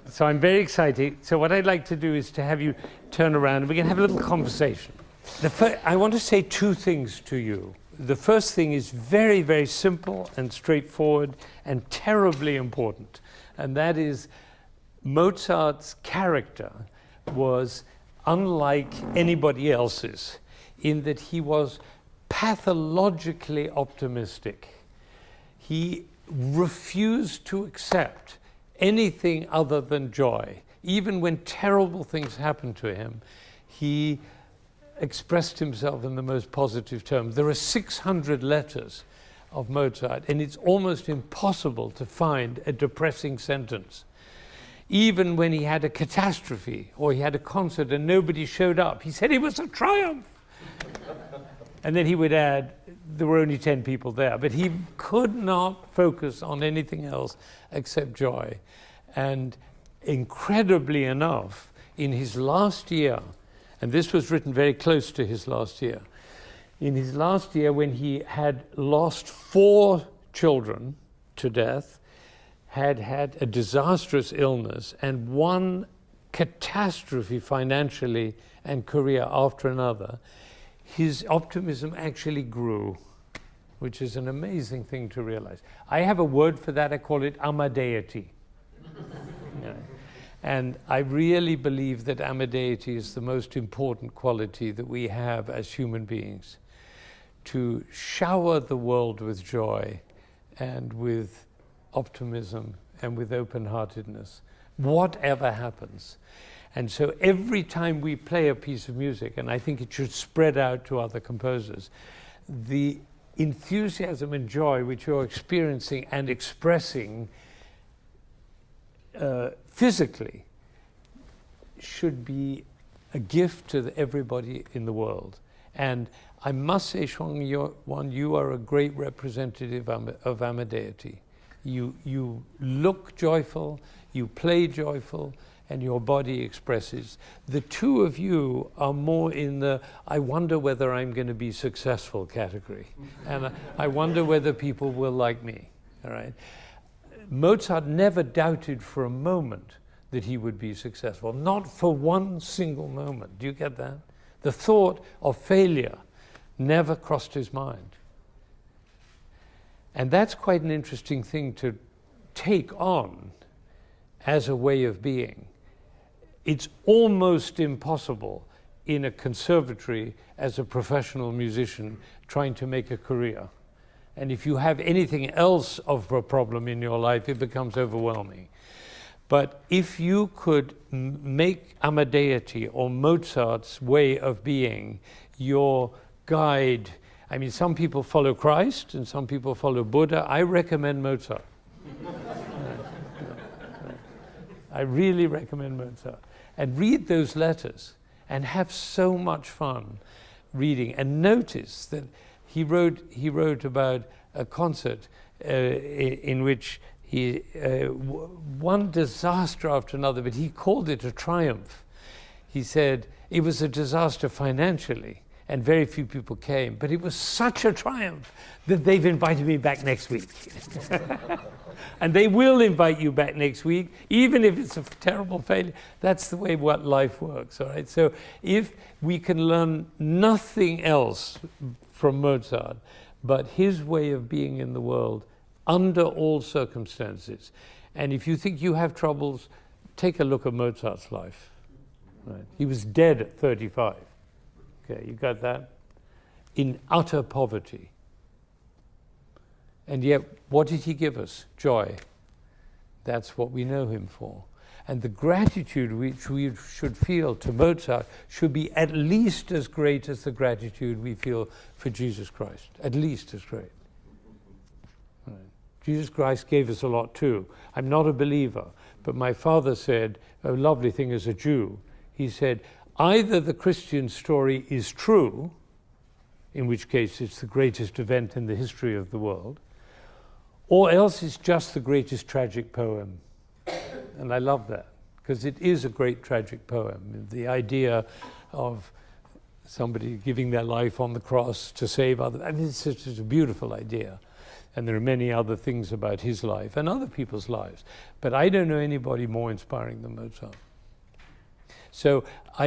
So I'm very excited. So what I'd like to do is to have you turn around and we can have a little conversation. I want to say two things to you. The first thing is very, very simple and straightforward and terribly important. And that is Mozart's character was unlike anybody else's in that he was pathologically optimistic. He refused to accept anything other than joy. Even when terrible things happened to him, he expressed himself in the most positive terms. There are 600 letters of Mozart, and it's almost impossible to find a depressing sentence. Even when he had a catastrophe or he had a concert and nobody showed up, he said it was a triumph. And then he would add, there were only 10 people there, but he could not focus on anything else except joy. And incredibly enough, in his last year, and this was written very close to his last year, in his last year when he had lost 4 children to death, had had a disastrous illness and one catastrophe financially and career after another, his optimism actually grew, which is an amazing thing to realize. I have a word for that, I call it Amadeity. Yeah. And I really believe that Amadeity is the most important quality that we have as human beings, to shower the world with joy and with optimism and with open-heartedness, whatever happens. And so every time we play a piece of music, and I think it should spread out to other composers, the enthusiasm and joy which you're experiencing and expressing physically should be a gift to everybody in the world. And I must say, Shuang, you are a great representative of Amadeity. You look joyful, you play joyful, and your body expresses. The two of you are more in the, I wonder whether I'm going to be successful category. And I wonder whether people will like me, all right? Mozart never doubted for a moment that he would be successful, not for one single moment. Do you get that? The thought of failure never crossed his mind. And that's quite an interesting thing to take on as a way of being. It's almost impossible in a conservatory as a professional musician trying to make a career. And if you have anything else of a problem in your life, it becomes overwhelming. But if you could make Amadeity or Mozart's way of being your guide, I mean, some people follow Christ and some people follow Buddha. I recommend Mozart. I really recommend Mozart. And read those letters and have so much fun reading. And notice that he wrote about a concert in which one disaster after another, but he called it a triumph. He said it was a disaster financially and very few people came, but it was such a triumph that they've invited me back next week. And they will invite you back next week, even if it's a terrible failure. That's the way what life works, all right? So if we can learn nothing else from Mozart, but his way of being in the world under all circumstances. And if you think you have troubles, take a look at Mozart's life. Right? He was dead at 35. Okay, you got that? In utter poverty. And yet, what did he give us? Joy. That's what we know him for. And the gratitude which we should feel to Mozart should be at least as great as the gratitude we feel for Jesus Christ. At least as great. Right. Jesus Christ gave us a lot too. I'm not a believer, but my father said, a lovely thing as a Jew, he said, either the Christian story is true, in which case it's the greatest event in the history of the world, or else it's just the greatest tragic poem. And I love that, because it is a great tragic poem. The idea of somebody giving their life on the cross to save others, I mean, it's a beautiful idea. And there are many other things about his life and other people's lives. But I don't know anybody more inspiring than Mozart. So I